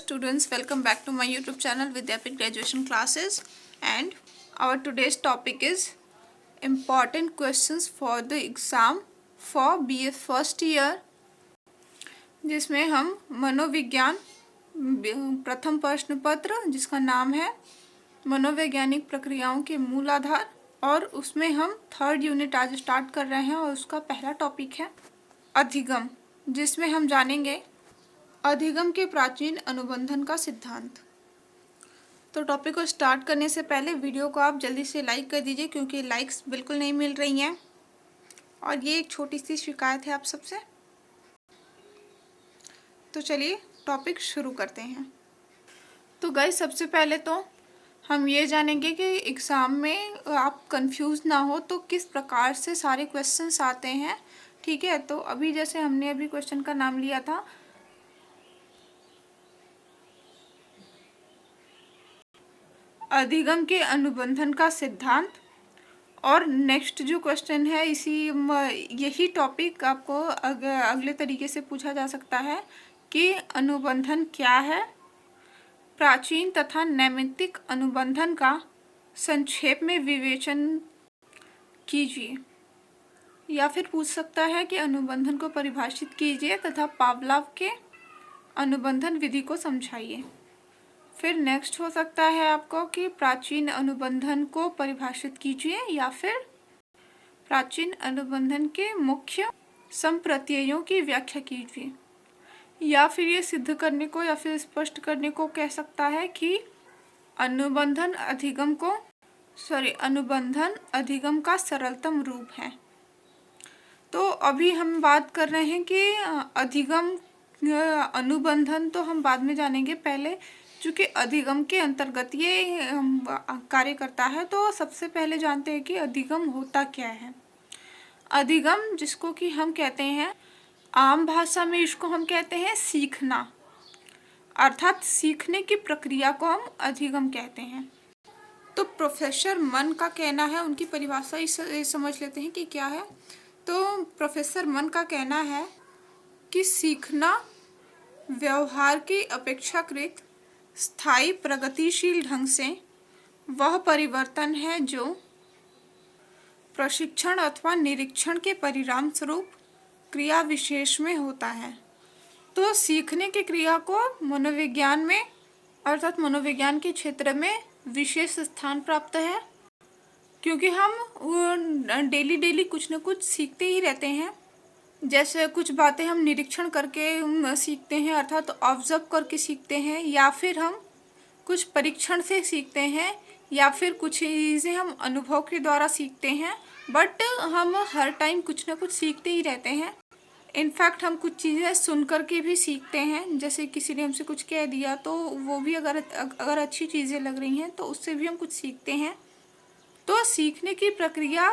students, welcome back to my YouTube channel Vidyapit Graduation Classes, and our today's topic is important questions for the exam for BA first year, जिसमें हम मनोविज्ञान प्रथम प्रश्न पत्र जिसका नाम है मनोवैज्ञानिक प्रक्रियाओं के मूल आधार, और उसमें हम थर्ड यूनिट आज स्टार्ट कर रहे हैं और उसका पहला टॉपिक है अधिगम, जिसमें हम जानेंगे अधिगम के प्राचीन अनुबंधन का सिद्धांत। तो टॉपिक को स्टार्ट करने से पहले वीडियो को आप जल्दी से लाइक कर दीजिए, क्योंकि लाइक्स बिल्कुल नहीं मिल रही हैं और ये एक छोटी सी शिकायत है आप सबसे। तो चलिए टॉपिक शुरू करते हैं। तो गाइस, सबसे पहले तो हम ये जानेंगे कि एग्ज़ाम में आप कंफ्यूज ना हो तो किस प्रकार से सारे क्वेश्चंस आते हैं। ठीक है, तो अभी जैसे हमने अभी क्वेश्चन का नाम लिया था अधिगम के अनुबंधन का सिद्धांत, और नेक्स्ट जो क्वेश्चन है यही टॉपिक आपको अगले तरीके से पूछा जा सकता है कि अनुबंधन क्या है, प्राचीन तथा नैमित्तिक अनुबंधन का संक्षेप में विवेचन कीजिए। या फिर पूछ सकता है कि अनुबंधन को परिभाषित कीजिए तथा पावलोव के अनुबंधन विधि को समझाइए। फिर नेक्स्ट हो सकता है आपको कि प्राचीन अनुबंधन को परिभाषित कीजिए, या फिर प्राचीन अनुबंधन के मुख्य संप्रत्ययों की व्याख्या कीजिए, या फिर ये सिद्ध करने को या फिर स्पष्ट करने को कह सकता है कि अनुबंधन अधिगम का सरलतम रूप है। तो अभी हम बात कर रहे हैं कि अधिगम अनुबंधन तो हम बाद में जानेंगे, पहले चूँकि अधिगम के अंतर्गत ये कार्य करता है, तो सबसे पहले जानते हैं कि अधिगम होता क्या है। अधिगम, जिसको कि हम कहते हैं आम भाषा में, इसको हम कहते हैं सीखना, अर्थात सीखने की प्रक्रिया को हम अधिगम कहते हैं। तो प्रोफेसर मन का कहना है, उनकी परिभाषा ही समझ लेते हैं कि क्या है। तो प्रोफेसर मन का कहना है कि सीखना व्यवहार की अपेक्षाकृत स्थायी प्रगतिशील ढंग से वह परिवर्तन है जो प्रशिक्षण अथवा निरीक्षण के परिणाम स्वरूप क्रिया विशेष में होता है। तो सीखने की क्रिया को मनोविज्ञान में, अर्थात मनोविज्ञान के क्षेत्र में विशेष स्थान प्राप्त है, क्योंकि हम डेली कुछ न कुछ सीखते ही रहते हैं। जैसे कुछ बातें हम निरीक्षण करके सीखते हैं, अर्थात ऑब्जर्व करके सीखते हैं, या फिर हम कुछ परीक्षण से सीखते हैं, या फिर कुछ चीज़ें हम अनुभव के द्वारा सीखते हैं। बट हम हर टाइम कुछ ना कुछ सीखते ही रहते हैं। इनफैक्ट हम कुछ चीज़ें सुन कर के भी सीखते हैं, जैसे किसी ने हमसे कुछ कह दिया तो वो भी अगर अच्छी चीज़ें लग रही हैं तो उससे भी हम कुछ सीखते हैं। तो सीखने की प्रक्रिया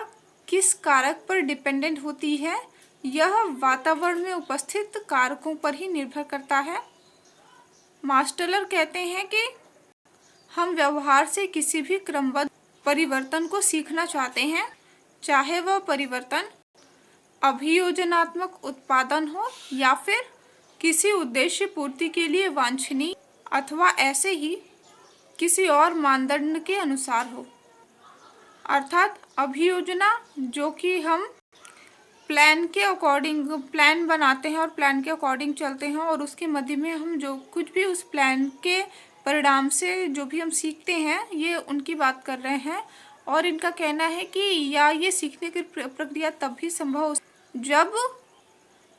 किस कारक पर डिपेंडेंट होती है, यह वातावरण में उपस्थित कारकों पर ही निर्भर करता है। मास्टलर कहते हैं कि हम व्यवहार से किसी भी क्रमबद्ध परिवर्तन को सीखना चाहते हैं, चाहे वह परिवर्तन अभियोजनात्मक उत्पादन हो या फिर किसी उद्देश्य पूर्ति के लिए वांछनीय, अथवा ऐसे ही किसी और मानदंड के अनुसार हो। अर्थात अभियोजना, जो कि हम प्लान के अकॉर्डिंग प्लान बनाते हैं और प्लान के अकॉर्डिंग चलते हैं, और उसके मध्य में हम जो कुछ भी उस प्लान के परिणाम से जो भी हम सीखते हैं, ये उनकी बात कर रहे हैं। और इनका कहना है कि ये सीखने की प्रक्रिया तब भी संभव हो जब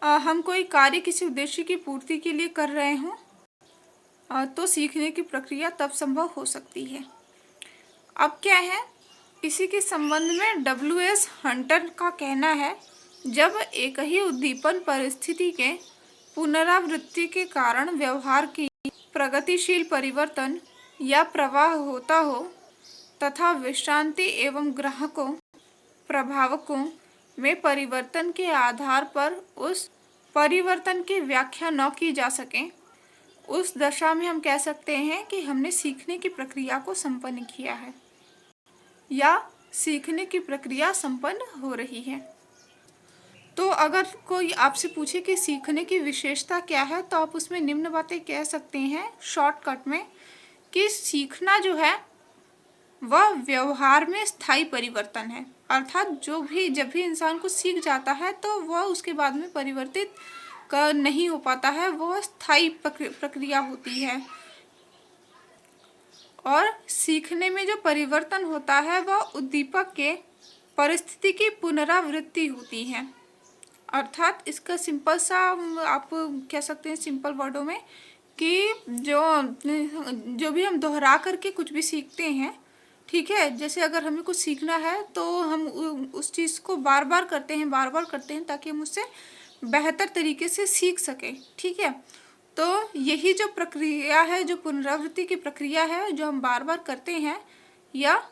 हम कोई कार्य किसी उद्देश्य की पूर्ति के लिए कर रहे हों, तो सीखने की प्रक्रिया तब संभव हो सकती है। अब क्या है, इसी के संबंध में W.S. हंटर का कहना है, जब एक ही उद्दीपन परिस्थिति के पुनरावृत्ति के कारण व्यवहार की प्रगतिशील परिवर्तन या प्रवाह होता हो तथा विश्रांति एवं ग्राहकों प्रभावकों में परिवर्तन के आधार पर उस परिवर्तन की व्याख्या न की जा सके, उस दशा में हम कह सकते हैं कि हमने सीखने की प्रक्रिया को संपन्न किया है, या सीखने की प्रक्रिया संपन्न हो रही है। तो अगर कोई आपसे पूछे कि सीखने की विशेषता क्या है, तो आप उसमें निम्न बातें कह सकते हैं शॉर्टकट में कि सीखना जो है वह व्यवहार में स्थायी परिवर्तन है। अर्थात जब भी इंसान को सीख जाता है तो वह उसके बाद में परिवर्तित नहीं हो पाता है, वह स्थायी प्रक्रिया होती है। और सीखने में जो परिवर्तन होता है वह उद्दीपक के परिस्थिति की पुनरावृत्ति होती है। अर्थात इसका सिंपल सा आप कह सकते हैं सिंपल वर्डों में कि जो भी हम दोहरा करके कुछ भी सीखते हैं, ठीक है, जैसे अगर हमें कुछ सीखना है तो हम उस चीज़ को बार बार करते हैं ताकि हम उससे बेहतर तरीके से सीख सकें, ठीक है। तो यही जो प्रक्रिया है, जो पुनरावृत्ति की प्रक्रिया है, जो हम बार बार करते हैं, या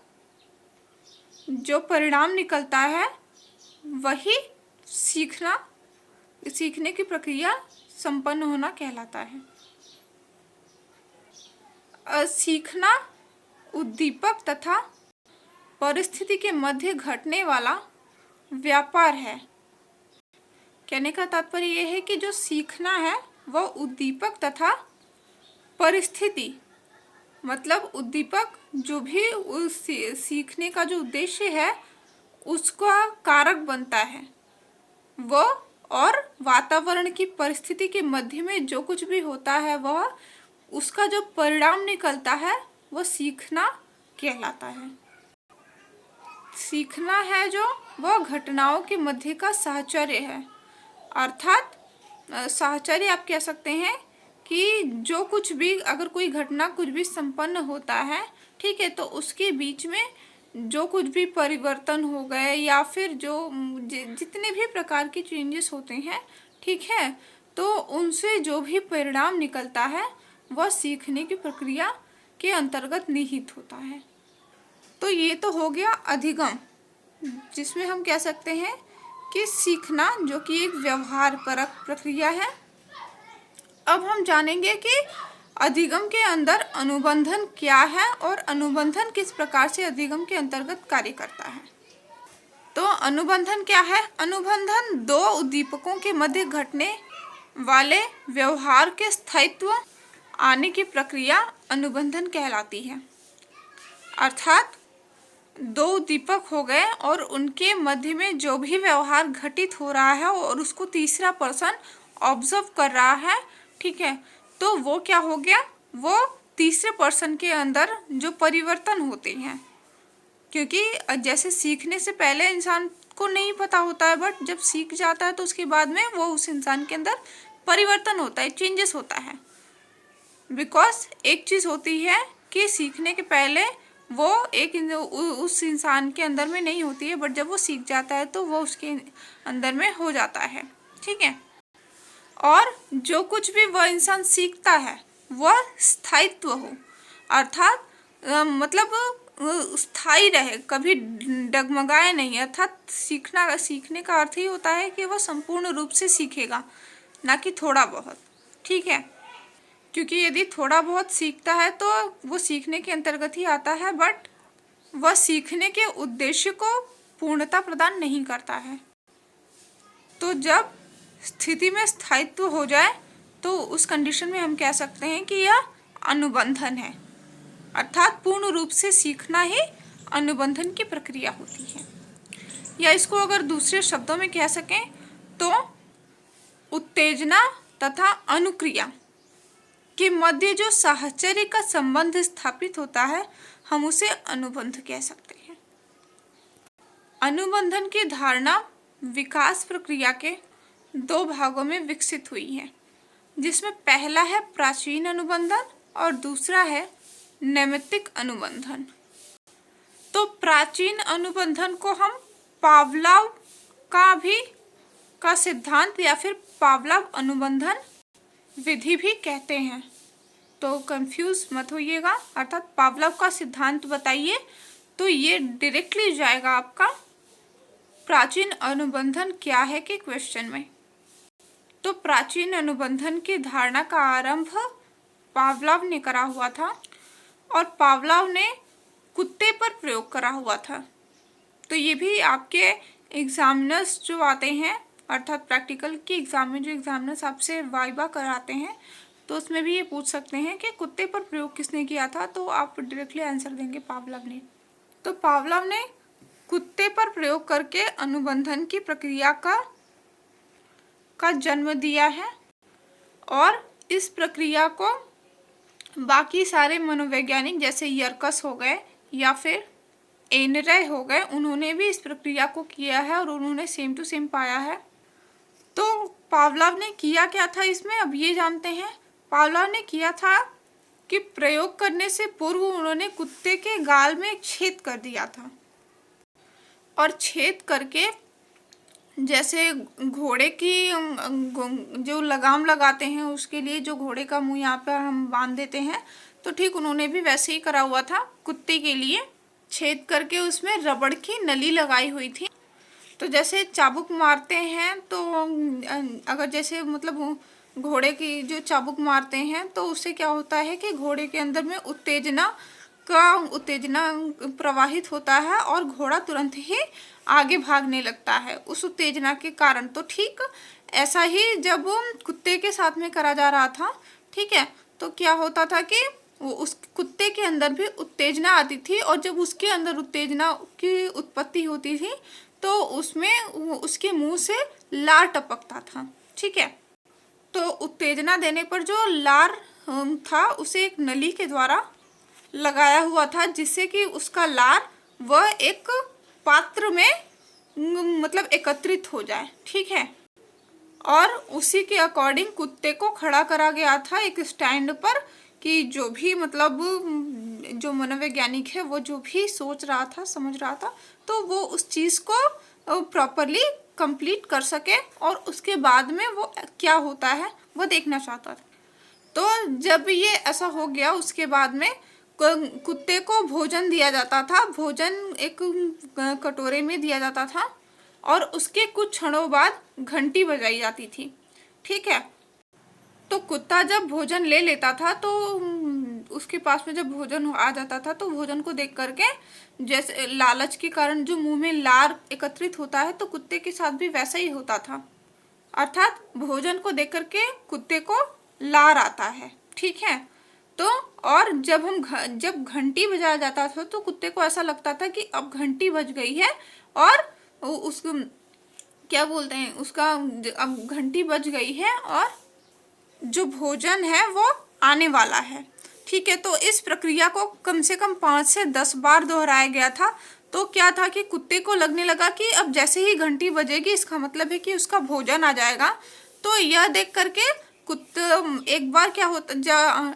जो परिणाम निकलता है वही सीखने की प्रक्रिया संपन्न होना कहलाता है। सीखना उद्दीपक तथा परिस्थिति के मध्य घटने वाला व्यापार है। कहने का तात्पर्य यह है कि जो सीखना है वह उद्दीपक तथा परिस्थिति, मतलब उद्दीपक जो भी उस सीखने का जो उद्देश्य है उसका कारक बनता है वो, और वातावरण की परिस्थिति के मध्य में जो कुछ भी होता है वह उसका जो परिणाम निकलता है वह सीखना कहलाता है। सीखना है जो वह घटनाओं के मध्य का साहचर्य है। अर्थात साहचर्य आप कह सकते हैं कि जो कुछ भी, अगर कोई घटना कुछ भी संपन्न होता है, ठीक है, तो उसके बीच में जो कुछ भी परिवर्तन हो गए या फिर जो जितने भी प्रकार के चेंजेस होते हैं, ठीक है, तो उनसे जो भी परिणाम निकलता है वह सीखने की प्रक्रिया के अंतर्गत निहित होता है। तो ये तो हो गया अधिगम, जिसमें हम कह सकते हैं कि सीखना जो कि एक व्यवहार परक प्रक्रिया है। अब हम जानेंगे कि अधिगम के अंदर अनुबंधन क्या है और अनुबंधन किस प्रकार से अधिगम के अंतर्गत कार्य करता है। तो अनुबंधन क्या है? अनुबंधन दो उद्दीपकों के मध्य घटने वाले व्यवहार के स्थायित्व आने की प्रक्रिया अनुबंधन कहलाती है। अर्थात दो उद्दीपक हो गए और उनके मध्य में जो भी व्यवहार घटित हो रहा है और उसको तीसरा पर्सन ऑब्जर्व कर रहा है, ठीक है, तो वो क्या हो गया, वो तीसरे पर्सन के अंदर जो परिवर्तन होते हैं। क्योंकि जैसे सीखने से पहले इंसान को नहीं पता होता है, बट जब सीख जाता है तो उसके बाद में वो उस इंसान के अंदर परिवर्तन होता है, चेंजेस होता है। बिकॉज एक चीज़ होती है कि सीखने के पहले वो उस इंसान के अंदर में नहीं होती है, बट जब वो सीख जाता है तो वो उसके अंदर में हो जाता है, ठीक है। और जो कुछ भी वह इंसान सीखता है वह स्थायित्व हो, अर्थात मतलब स्थायी रहे, कभी डगमगाए नहीं। अर्थात सीखने का अर्थ ही होता है कि वह संपूर्ण रूप से सीखेगा, ना कि थोड़ा बहुत, ठीक है। क्योंकि यदि थोड़ा बहुत सीखता है तो वो सीखने के अंतर्गत ही आता है, बट वह सीखने के उद्देश्य को पूर्णता प्रदान नहीं करता है। तो जब स्थिति में स्थायित्व हो जाए तो उस कंडीशन में हम कह सकते हैं कि यह अनुबंधन है। अर्थात पूर्ण रूप से सीखना ही अनुबंधन की प्रक्रिया होती है। या इसको अगर दूसरे शब्दों में कह सकें तो उत्तेजना तथा अनुक्रिया के मध्य जो साहचर्य का संबंध स्थापित होता है, हम उसे अनुबंध कह सकते हैं। अनुबंधन की धारणा विकास प्रक्रिया के दो भागों में विकसित हुई है, जिसमें पहला है प्राचीन अनुबंधन और दूसरा है नैमित्तिक अनुबंधन। तो प्राचीन अनुबंधन को हम पावलोव का सिद्धांत या फिर पावलोव अनुबंधन विधि भी कहते हैं। तो कंफ्यूज मत होइएगा, अर्थात पावलोव का सिद्धांत बताइए तो ये डायरेक्टली जाएगा आपका प्राचीन अनुबंधन क्या है के क्वेश्चन में। तो प्राचीन अनुबंधन की धारणा का आरंभ पावलोव ने करा हुआ था और पावलोव ने कुत्ते पर प्रयोग करा हुआ था। तो ये भी आपके एग्जामिनर्स जो आते हैं अर्थात प्रैक्टिकल की एग्जाम में जो एग्जामिनर्स आपसे वाइवा कराते हैं तो उसमें भी ये पूछ सकते हैं कि कुत्ते पर प्रयोग किसने किया था, तो आप डायरेक्टली आंसर देंगे पावलोव ने। तो पावलोव ने कुत्ते पर प्रयोग करके अनुबंधन की प्रक्रिया का जन्म दिया है और इस प्रक्रिया को बाकी सारे मनोवैज्ञानिक जैसे यर्कस हो गए या फिर एनरे हो गए, उन्होंने भी इस प्रक्रिया को किया है और उन्होंने सेम टू सेम पाया है। तो पावलोव ने किया क्या था इसमें, अब ये जानते हैं। पावलोव ने किया था कि प्रयोग करने से पूर्व उन्होंने कुत्ते के गाल में एक छेद कर दिया था और छेद करके जैसे घोड़े की जो लगाम लगाते हैं उसके लिए जो घोड़े का मुंह यहाँ पर हम बांध देते हैं, तो ठीक उन्होंने भी वैसे ही करा हुआ था। कुत्ते के लिए छेद करके उसमें रबड़ की नली लगाई हुई थी। तो जैसे चाबुक मारते हैं तो अगर जैसे मतलब घोड़े की जो चाबुक मारते हैं तो उससे क्या होता है कि घोड़े के अंदर में उत्तेजना प्रवाहित होता है और घोड़ा तुरंत ही आगे भागने लगता है उस उत्तेजना के कारण। तो ठीक ऐसा ही जब कुत्ते के साथ में करा जा रहा था, ठीक है, तो क्या होता था कि वो उस कुत्ते के अंदर भी उत्तेजना आती थी और जब उसके अंदर उत्तेजना की उत्पत्ति होती थी तो उसमें उसके मुंह से लार टपकता था, ठीक है। तो उत्तेजना देने पर जो लार था उसे एक नली के द्वारा लगाया हुआ था जिससे कि उसका लार वह एक पात्र में मतलब एकत्रित हो जाए, ठीक है। और उसी के अकॉर्डिंग कुत्ते को खड़ा करा गया था एक स्टैंड पर कि जो भी मतलब जो मनोवैज्ञानिक है वो जो भी सोच रहा था समझ रहा था तो वो उस चीज़ को प्रॉपरली कंप्लीट कर सके और उसके बाद में वो क्या होता है वो देखना चाहता था। तो जब ये ऐसा हो गया उसके बाद में कुत्ते को भोजन दिया जाता था, भोजन एक कटोरे में दिया जाता था और उसके कुछ क्षणों बाद घंटी बजाई जाती थी, ठीक है। तो कुत्ता जब भोजन ले लेता था तो उसके पास में जब भोजन आ जाता था तो भोजन को देख करके जैसे लालच के कारण जो मुंह में लार एकत्रित होता है तो कुत्ते के साथ भी वैसा ही होता था, अर्थात भोजन को देख करके कुत्ते को लार आता है, ठीक है। तो और जब घंटी बजाया जाता था तो कुत्ते को ऐसा लगता था कि अब घंटी बज गई है और उसको क्या बोलते हैं उसका अब घंटी बज गई है और जो भोजन है वो आने वाला है, ठीक है। तो इस प्रक्रिया को कम से कम 5 से 10 बार दोहराया गया था। तो क्या था कि कुत्ते को लगने लगा कि अब जैसे ही घंटी बजेगी इसका मतलब है कि उसका भोजन आ जाएगा। तो यह देख करके कुत्ते एक बार क्या होता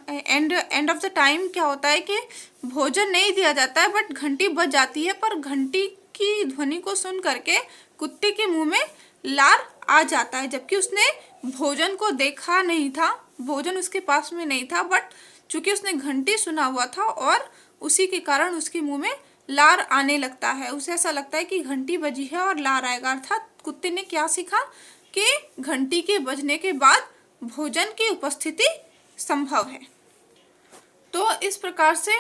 एंड ऑफ द टाइम क्या होता है कि भोजन नहीं दिया जाता है बट घंटी बज जाती है, पर घंटी की ध्वनि को सुन करके कुत्ते के मुंह में लार आ जाता है जबकि उसने भोजन को देखा नहीं था, भोजन उसके पास में नहीं था, बट चूंकि उसने घंटी सुना हुआ था और उसी के कारण उसके मुंह में लार आने लगता है। उसे ऐसा लगता है कि घंटी बजी है और लार आएगा, अर्थात कुत्ते ने क्या सीखा कि घंटी के बजने के बाद भोजन की उपस्थिति संभव है। तो इस प्रकार से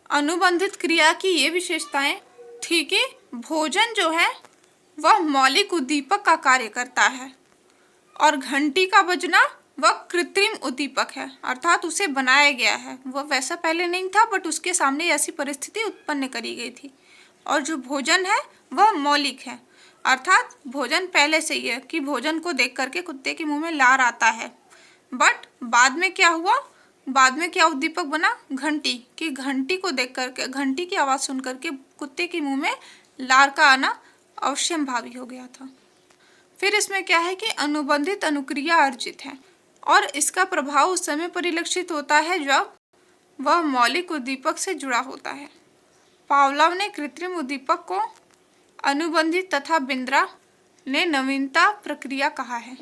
अनुबंधित क्रिया की ये विशेषताएं थी कि भोजन जो है वह मौलिक उद्दीपक का कार्य करता है और घंटी का बजना वह कृत्रिम उद्दीपक है, अर्थात उसे बनाया गया है, वह वैसा पहले नहीं था बट उसके सामने ऐसी परिस्थिति उत्पन्न करी गई थी। और जो भोजन है वह मौलिक है, अर्थात भोजन पहले से ही है कि भोजन को देख करके कुत्ते के मुंह में लार आता है। बट बाद में क्या हुआ, बाद में क्या उद्दीपक बना, घंटी, कि घंटी को देख करके घंटी की आवाज़ सुन करके कुत्ते के मुंह में लार का आना अवश्यंभावी हो गया था। फिर इसमें क्या है कि अनुबंधित अनुक्रिया अर्जित है और इसका प्रभाव उस समय परिलक्षित होता है जब वह मौलिक उद्दीपक से जुड़ा होता है। पावलोव ने कृत्रिम उद्दीपक को अनुबंधित तथा बिंद्रा ने नवीनता प्रक्रिया कहा है।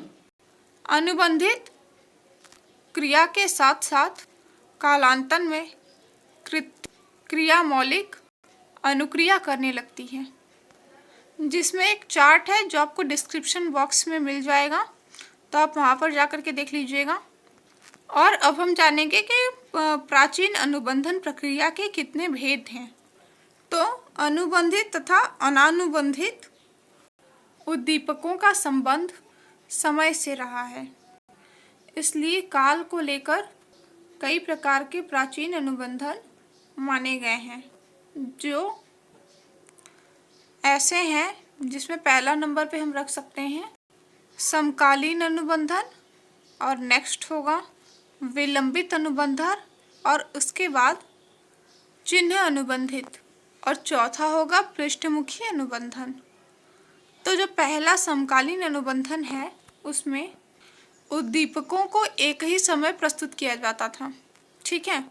अनुबंधित क्रिया के साथ साथ कालांतर में क्रिया मौलिक अनुक्रिया करने लगती है, जिसमें एक चार्ट है जो आपको डिस्क्रिप्शन बॉक्स में मिल जाएगा, तो आप वहाँ पर जा कर के देख लीजिएगा। और अब हम जानेंगे कि प्राचीन अनुबंधन प्रक्रिया के कितने भेद हैं। तो अनुबंधित तथा अनानुबंधित उद्दीपकों का संबंध समय से रहा है। इसलिए काल को लेकर कई प्रकार के प्राचीन अनुबंधन माने गए हैं, जो ऐसे हैं, जिसमें पहला नंबर पे हम रख सकते हैं समकालीन अनुबंधन, और नेक्स्ट होगा विलंबित अनुबंधन, और उसके बाद चिन्ह अनुबंधित, और चौथा होगा पृष्ठमुखी अनुबंधन। तो जो पहला समकालीन अनुबंधन है, उसमें उद्दीपकों को एक ही समय प्रस्तुत किया जाता था, ठीक है,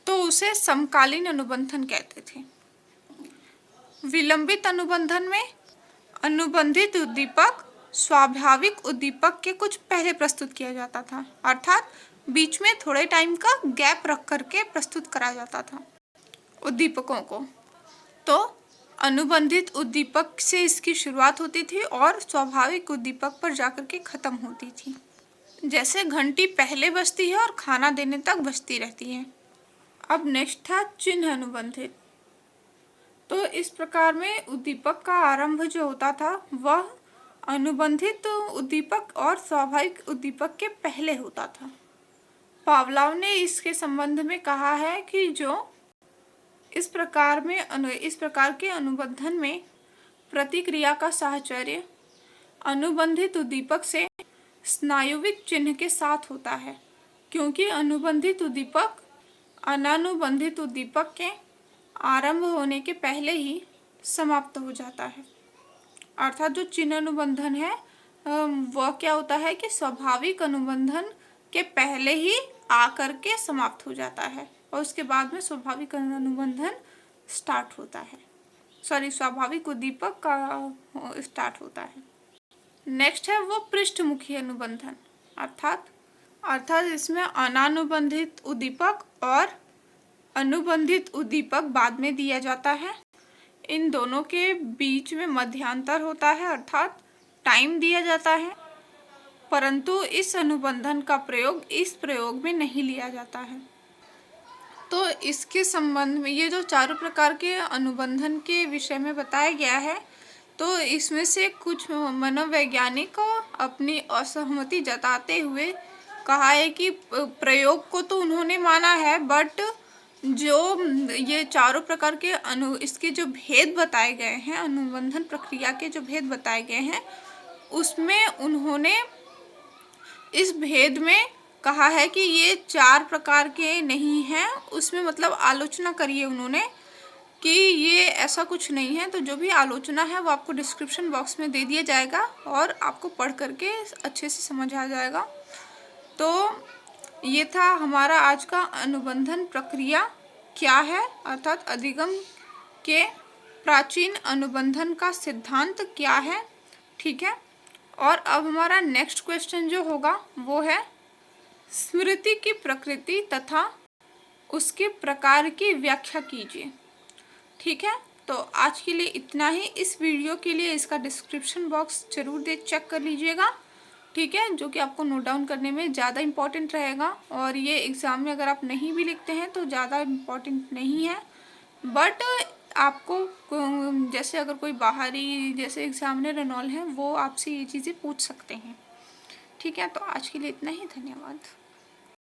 तो उसे समकालीन अनुबंधन कहते थे। विलंबित अनुबंधन में अनुबंधित उद्दीपक स्वाभाविक उद्दीपक के कुछ पहले प्रस्तुत किया जाता था, अर्थात बीच में थोड़े टाइम का गैप रख करके प्रस्तुत करा जाता था उद्दीपकों को। तो अनुबंधित उद्दीपक से इसकी शुरुआत होती थी और स्वाभाविक उद्दीपक पर जाकर के खत्म होती थी। जैसे घंटी पहले बजती है और खाना देने तक बजती रहती है। अब नेक्स्ट था चिन्ह अनुबंधित। तो इस प्रकार में उद्दीपक का आरंभ जो होता था वह अनुबंधित उद्दीपक और स्वाभाविक उद्दीपक के पहले होता था। पावलोव ने इसके संबंध में कहा है कि जो इस प्रकार के अनुबंधन में प्रतिक्रिया का साहचर्य अनुबंधित उद्दीपक से स्नायुविक चिन्ह के साथ होता है, क्योंकि अनुबंधित उद्दीपक अनानुबंधित उद्दीपक के आरंभ होने के पहले ही समाप्त हो जाता है। अर्थात जो चिन्ह अनुबंधन है वह क्या होता है कि स्वाभाविक अनुबंधन के पहले ही आकर के समाप्त हो जाता है, और उसके बाद में स्वाभाविक अनुबंधन स्टार्ट होता है, स्वाभाविक उद्दीपक का स्टार्ट होता है। नेक्स्ट है वो पृष्ठमुखी अनुबंधन, अर्थात इसमें अनानुबंधित उद्दीपक और अनुबंधित उद्दीपक बाद में दिया जाता है। इन दोनों के बीच में मध्यांतर होता है, अर्थात टाइम दिया जाता है, परंतु इस अनुबंधन का प्रयोग इस प्रयोग में नहीं लिया जाता है। तो इसके संबंध में ये जो चारों प्रकार के अनुबंधन के विषय में बताया गया है, तो इसमें से कुछ मनोवैज्ञानिक अपनी असहमति जताते हुए कहा है कि प्रयोग को तो उन्होंने माना है, बट जो ये चारों प्रकार के इसके जो भेद बताए गए हैं, अनुबंधन प्रक्रिया के जो भेद बताए गए हैं, उसमें उन्होंने इस भेद में कहा है कि ये 4 प्रकार के नहीं हैं। उसमें मतलब आलोचना करी है उन्होंने कि ये ऐसा कुछ नहीं है। तो जो भी आलोचना है वो आपको डिस्क्रिप्शन बॉक्स में दे दिया जाएगा और आपको पढ़ करके अच्छे से समझ आ जाएगा। तो ये था हमारा आज का अनुबंधन प्रक्रिया क्या है, अर्थात अधिगम के प्राचीन अनुबंधन का सिद्धांत क्या है, ठीक है। और अब हमारा नेक्स्ट क्वेश्चन जो होगा वो है स्मृति की प्रकृति तथा उसके प्रकार की व्याख्या कीजिए, ठीक है। तो आज के लिए इतना ही। इस वीडियो के लिए इसका डिस्क्रिप्शन बॉक्स जरूर चेक कर लीजिएगा, ठीक है, जो कि आपको नोट डाउन करने में ज़्यादा इम्पोर्टेंट रहेगा। और ये एग्ज़ाम में अगर आप नहीं भी लिखते हैं तो ज़्यादा इम्पोर्टेंट नहीं है, बट आपको जैसे अगर कोई बाहरी जैसे एग्जामिनर एंड ऑल है वो आपसे ये चीज़ें पूछ सकते हैं, ठीक है। तो आज के लिए इतना ही, धन्यवाद।